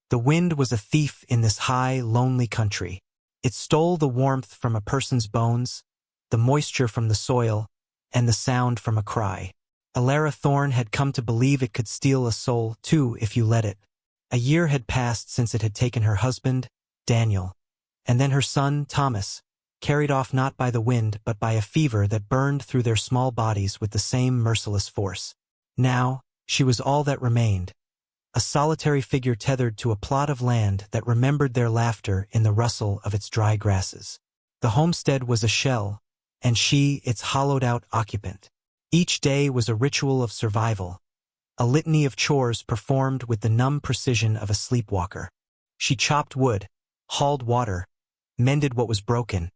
The wind was a thief in this high, lonely country. It stole the warmth from a person's bones, the moisture from the soil, and the sound from a cry. Alara Thorne had come to believe it could steal a soul, too, if you let it. A year had passed since it had taken her husband, Daniel, and then her son, Thomas, carried off not by the wind but by a fever that burned through their small bodies with the same merciless force. Now, she was all that remained, a solitary figure tethered to a plot of land that remembered their laughter in the rustle of its dry grasses. The homestead was a shell, and she its hollowed-out occupant. Each day was a ritual of survival, a litany of chores performed with the numb precision of a sleepwalker. She chopped wood, hauled water, mended what was broken,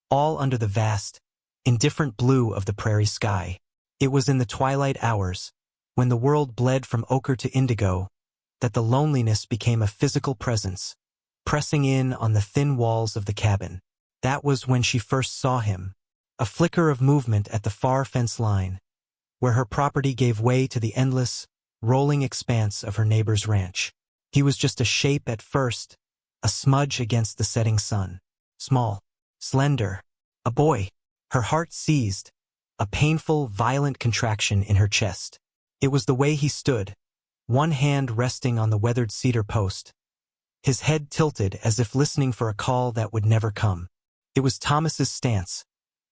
all under the vast, indifferent blue of the prairie sky. It was in the twilight hours, when the world bled from ochre to indigo, that the loneliness became a physical presence, pressing in on the thin walls of the cabin. That was when she first saw him, a flicker of movement at the far fence line, where her property gave way to the endless, rolling expanse of her neighbor's ranch. He was just a shape at first, a smudge against the setting sun. Small, slender, a boy. Her heart seized, a painful, violent contraction in her chest. It was the way he stood, one hand resting on the weathered cedar post, his head tilted as if listening for a call that would never come. It was Thomas's stance,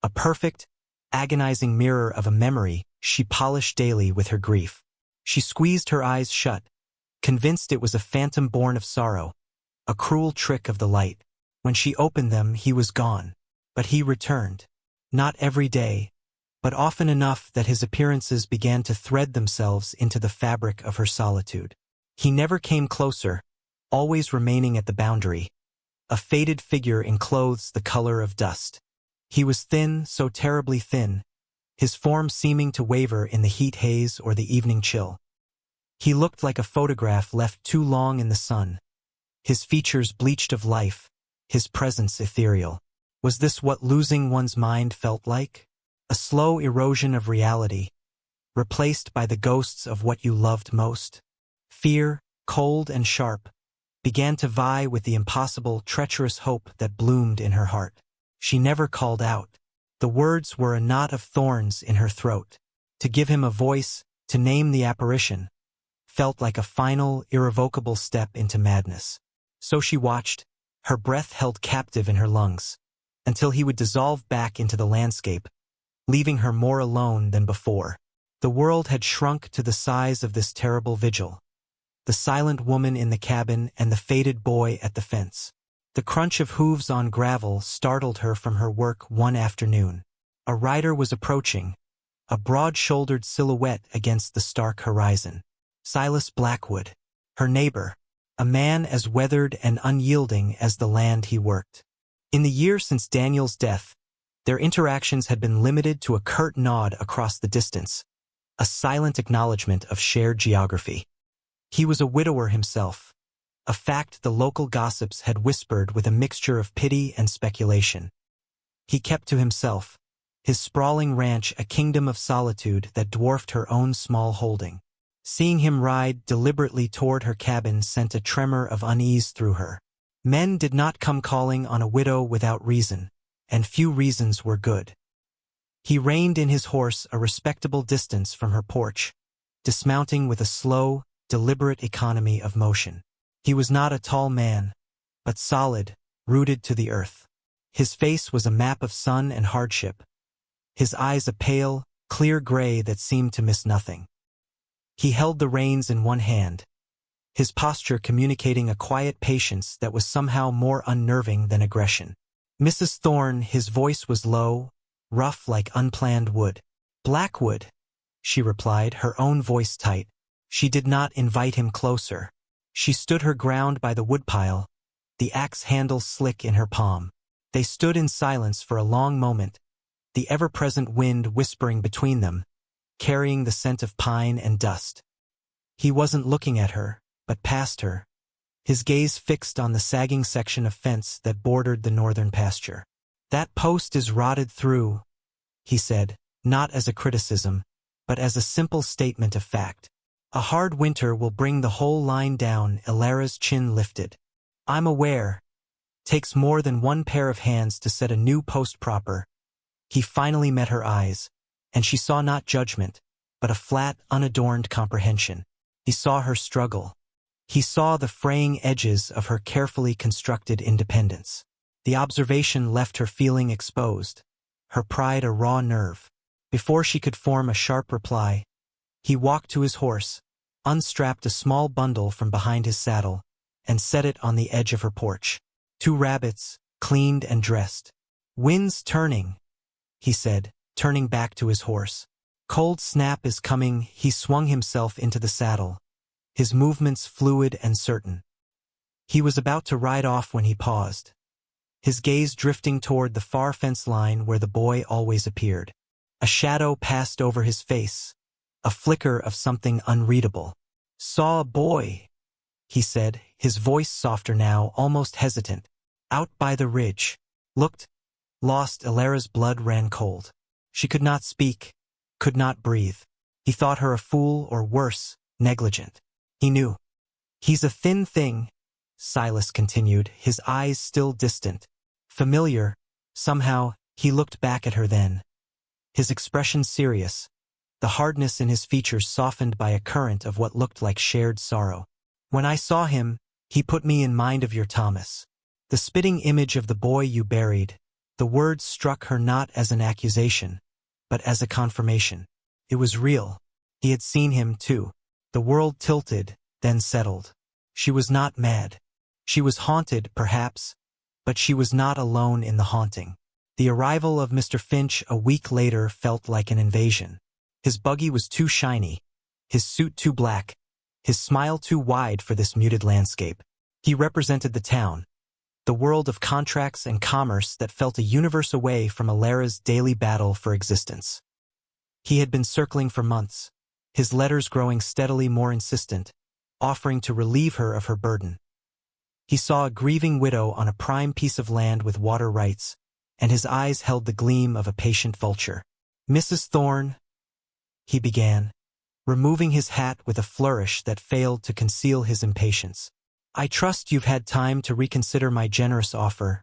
a perfect, agonizing mirror of a memory she polished daily with her grief. She squeezed her eyes shut, convinced it was a phantom born of sorrow, a cruel trick of the light. When she opened them, he was gone. But he returned. Not every day, but often enough that his appearances began to thread themselves into the fabric of her solitude. He never came closer, always remaining at the boundary, a faded figure in clothes the color of dust. He was thin, so terribly thin, his form seeming to waver in the heat haze or the evening chill. He looked like a photograph left too long in the sun, his features bleached of life, his presence ethereal. Was this what losing one's mind felt like? A slow erosion of reality, replaced by the ghosts of what you loved most? Fear, cold and sharp, began to vie with the impossible, treacherous hope that bloomed in her heart. She never called out. The words were a knot of thorns in her throat. To give him a voice, to name the apparition, felt like a final, irrevocable step into madness. So she watched, her breath held captive in her lungs, until he would dissolve back into the landscape, leaving her more alone than before. The world had shrunk to the size of this terrible vigil. The silent woman in the cabin and the faded boy at the fence. The crunch of hooves on gravel startled her from her work one afternoon. A rider was approaching, a broad-shouldered silhouette against the stark horizon. Silas Blackwood, her neighbor, a man as weathered and unyielding as the land he worked. In the year since Daniel's death, their interactions had been limited to a curt nod across the distance, a silent acknowledgement of shared geography. He was a widower himself, a fact the local gossips had whispered with a mixture of pity and speculation. He kept to himself, his sprawling ranch a kingdom of solitude that dwarfed her own small holding. Seeing him ride deliberately toward her cabin sent a tremor of unease through her. Men did not come calling on a widow without reason, and few reasons were good. He reined in his horse a respectable distance from her porch, dismounting with a slow, deliberate economy of motion. He was not a tall man, but solid, rooted to the earth. His face was a map of sun and hardship, his eyes a pale, clear gray that seemed to miss nothing. He held the reins in one hand, his posture communicating a quiet patience that was somehow more unnerving than aggression. Mrs. Thorne, his voice was low, rough like unplanned wood. "Blackwood," she replied, her own voice tight. She did not invite him closer. She stood her ground by the woodpile, the axe handle slick in her palm. They stood in silence for a long moment, the ever-present wind whispering between them, carrying the scent of pine and dust. He wasn't looking at her, but past her, his gaze fixed on the sagging section of fence that bordered the northern pasture. "That post is rotted through," he said, not as a criticism, but as a simple statement of fact. A hard winter will bring the whole line down. Elara's chin lifted. I'm aware. Takes more than one pair of hands to set a new post proper. He finally met her eyes, and she saw not judgment, but a flat, unadorned comprehension. He saw her struggle. He saw the fraying edges of her carefully constructed independence. The observation left her feeling exposed, her pride a raw nerve. Before she could form a sharp reply, he walked to his horse, unstrapped a small bundle from behind his saddle, and set it on the edge of her porch. 2 rabbits, cleaned and dressed. Wind's turning, he said, turning back to his horse. Cold snap is coming. He swung himself into the saddle, his movements fluid and certain. He was about to ride off when he paused, his gaze drifting toward the far fence line where the boy always appeared. A shadow passed over his face, a flicker of something unreadable. Saw a boy, he said, his voice softer now, almost hesitant. Out by the ridge. Looked. Lost. Elara's blood ran cold. She could not speak, could not breathe. He thought her a fool or worse, negligent. He knew. He's a thin thing, Silas continued, his eyes still distant. Familiar, somehow. He looked back at her then, his expression serious, the hardness in his features softened by a current of what looked like shared sorrow. When I saw him, he put me in mind of your Thomas. The spitting image of the boy you buried. The words struck her not as an accusation, but as a confirmation. It was real. He had seen him too. The world tilted, then settled. She was not mad. She was haunted, perhaps, but she was not alone in the haunting. The arrival of Mr. Finch a week later felt like an invasion. His buggy was too shiny, his suit too black, his smile too wide for this muted landscape. He represented the town, the world of contracts and commerce that felt a universe away from Elara's daily battle for existence. He had been circling for months, his letters growing steadily more insistent, offering to relieve her of her burden. He saw a grieving widow on a prime piece of land with water rights, and his eyes held the gleam of a patient vulture. Mrs. Thorne, he began, removing his hat with a flourish that failed to conceal his impatience. I trust you've had time to reconsider my generous offer.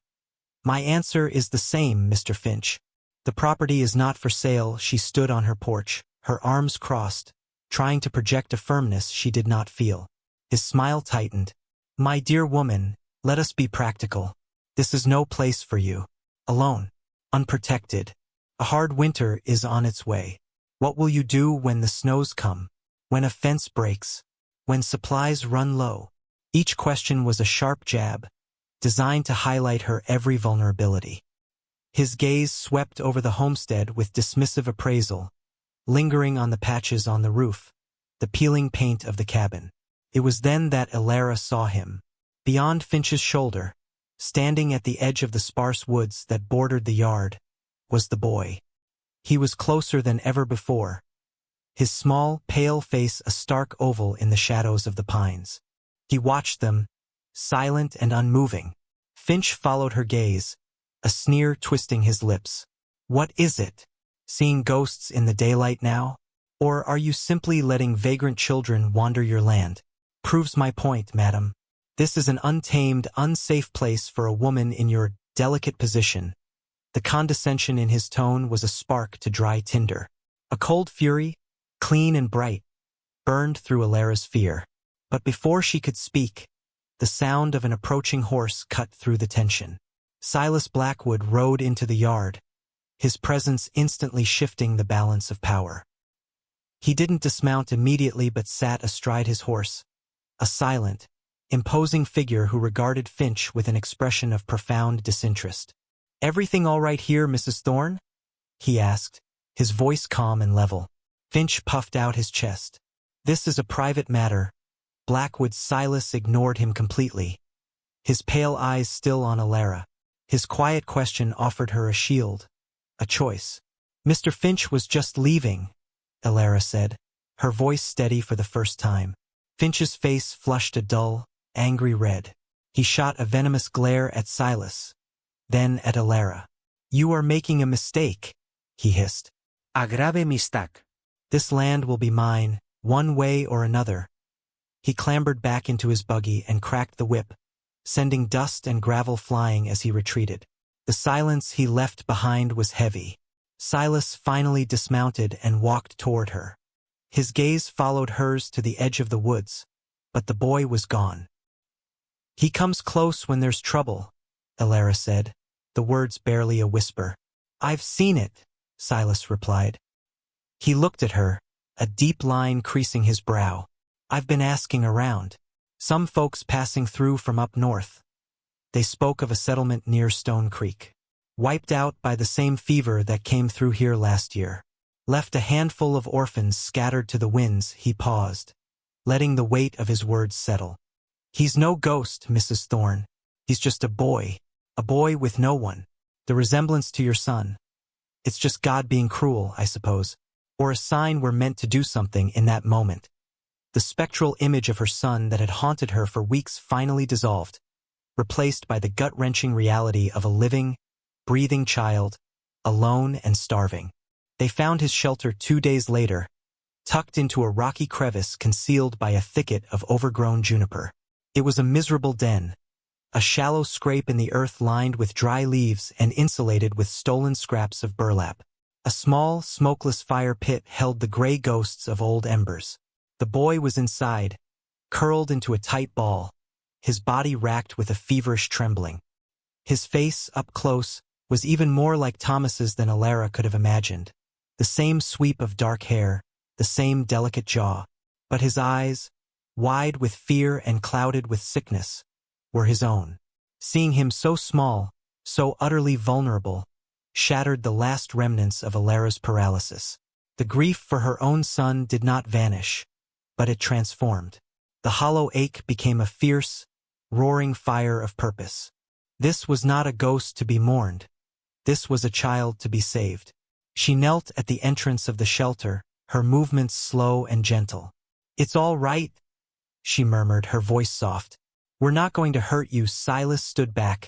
My answer is the same, Mr. Finch. The property is not for sale. She stood on her porch, her arms crossed, trying to project a firmness she did not feel. His smile tightened. My dear woman, let us be practical. This is no place for you. Alone, unprotected. A hard winter is on its way. What will you do when the snows come? When a fence breaks? When supplies run low? Each question was a sharp jab, designed to highlight her every vulnerability. His gaze swept over the homestead with dismissive appraisal, lingering on the patches on the roof, the peeling paint of the cabin. It was then that Elara saw him, beyond Finch's shoulder. Standing at the edge of the sparse woods that bordered the yard, was the boy. He was closer than ever before, his small, pale face a stark oval in the shadows of the pines. He watched them, silent and unmoving. Finch followed her gaze, a sneer twisting his lips. What is it? Seeing ghosts in the daylight now? Or are you simply letting vagrant children wander your land? Proves my point, madam. This is an untamed, unsafe place for a woman in your delicate position. The condescension in his tone was a spark to dry tinder. A cold fury, clean and bright, burned through Elara's fear. But before she could speak, the sound of an approaching horse cut through the tension. Silas Blackwood rode into the yard, his presence instantly shifting the balance of power. He didn't dismount immediately but sat astride his horse, a silent, imposing figure who regarded Finch with an expression of profound disinterest. Everything all right here, Mrs. Thorne? He asked, his voice calm and level. Finch puffed out his chest. This is a private matter. Blackwood's Silas ignored him completely, his pale eyes still on Elara. His quiet question offered her a shield, a choice. Mr. Finch was just leaving, Elara said, her voice steady for the first time. Finch's face flushed a dull, angry red. He shot a venomous glare at Silas, then at Elara. You are making a mistake, he hissed. A grave mistake. This land will be mine, one way or another. He clambered back into his buggy and cracked the whip, sending dust and gravel flying as he retreated. The silence he left behind was heavy. Silas finally dismounted and walked toward her. His gaze followed hers to the edge of the woods, but the boy was gone. "He comes close when there's trouble," Elara said, the words barely a whisper. "I've seen it," Silas replied. He looked at her, a deep line creasing his brow. "I've been asking around. Some folks passing through from up north. They spoke of a settlement near Stone Creek. Wiped out by the same fever that came through here last year. Left a handful of orphans scattered to the winds." He paused, letting the weight of his words settle. "He's no ghost, Mrs. Thorne. He's just a boy with no one. The resemblance to your son. It's just God being cruel, I suppose. Or a sign we're meant to do something in that moment." The spectral image of her son that had haunted her for weeks finally dissolved, replaced by the gut-wrenching reality of a living, breathing child, alone and starving. They found his shelter 2 days later, tucked into a rocky crevice concealed by a thicket of overgrown juniper. It was a miserable den, a shallow scrape in the earth lined with dry leaves and insulated with stolen scraps of burlap. A small, smokeless fire pit held the gray ghosts of old embers. The boy was inside, curled into a tight ball, his body racked with a feverish trembling. His face, up close, was even more like Thomas's than Elara could have imagined. The same sweep of dark hair, the same delicate jaw, but his eyes, wide with fear and clouded with sickness, were his own. Seeing him so small, so utterly vulnerable, shattered the last remnants of Elara's paralysis. The grief for her own son did not vanish, but it transformed. The hollow ache became a fierce, roaring fire of purpose. This was not a ghost to be mourned. This was a child to be saved. She knelt at the entrance of the shelter, her movements slow and gentle. "It's all right," she murmured, her voice soft. "We're not going to hurt you." Silas stood back,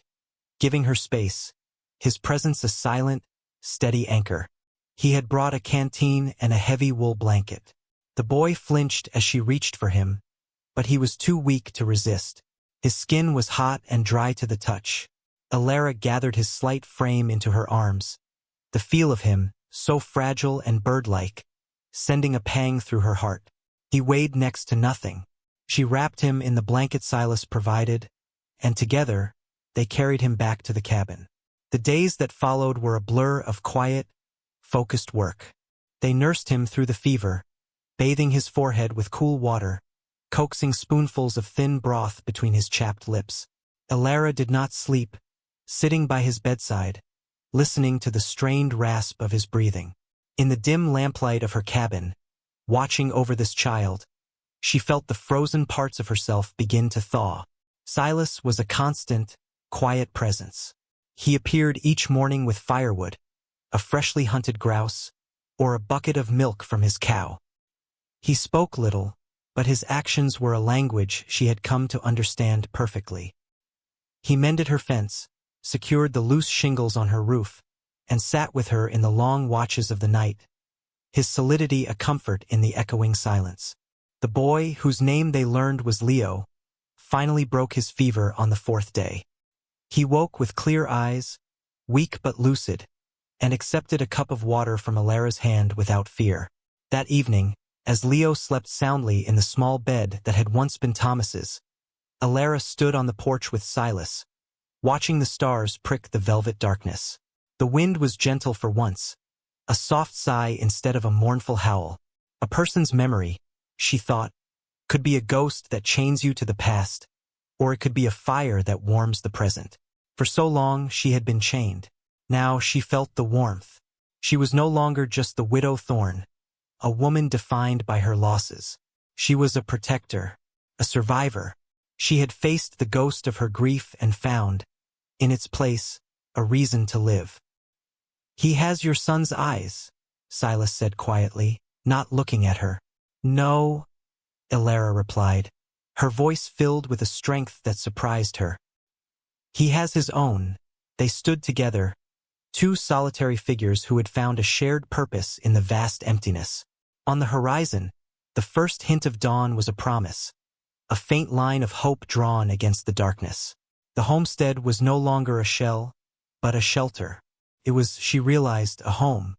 giving her space, his presence a silent, steady anchor. He had brought a canteen and a heavy wool blanket. The boy flinched as she reached for him, but he was too weak to resist. His skin was hot and dry to the touch. Elara gathered his slight frame into her arms, the feel of him, so fragile and bird-like, sending a pang through her heart. He weighed next to nothing. She wrapped him in the blanket Silas provided, and together, they carried him back to the cabin. The days that followed were a blur of quiet, focused work. They nursed him through the fever, bathing his forehead with cool water, coaxing spoonfuls of thin broth between his chapped lips. Elara did not sleep, sitting by his bedside, listening to the strained rasp of his breathing. In the dim lamplight of her cabin, watching over this child, she felt the frozen parts of herself begin to thaw. Silas was a constant, quiet presence. He appeared each morning with firewood, a freshly hunted grouse, or a bucket of milk from his cow. He spoke little, but his actions were a language she had come to understand perfectly. He mended her fence, secured the loose shingles on her roof, and sat with her in the long watches of the night, his solidity a comfort in the echoing silence. The boy, whose name they learned was Leo, finally broke his fever on the 4th day. He woke with clear eyes, weak but lucid, and accepted a cup of water from Elara's hand without fear. That evening, as Leo slept soundly in the small bed that had once been Thomas's, Elara stood on the porch with Silas, watching the stars prick the velvet darkness. The wind was gentle for once, a soft sigh instead of a mournful howl. A person's memory, she thought, could be a ghost that chains you to the past, or it could be a fire that warms the present. For so long she had been chained. Now she felt the warmth. She was no longer just the widow Thorne, a woman defined by her losses. She was a protector, a survivor. She had faced the ghost of her grief and found, in its place, a reason to live. "He has your son's eyes," Silas said quietly, not looking at her. "No," Elara replied, her voice filled with a strength that surprised her. "He has his own." They stood together, two solitary figures who had found a shared purpose in the vast emptiness. On the horizon, The first hint of dawn was a promise, a faint line of hope drawn against the darkness. The homestead was no longer a shell, but a shelter. It was, she realized, a home.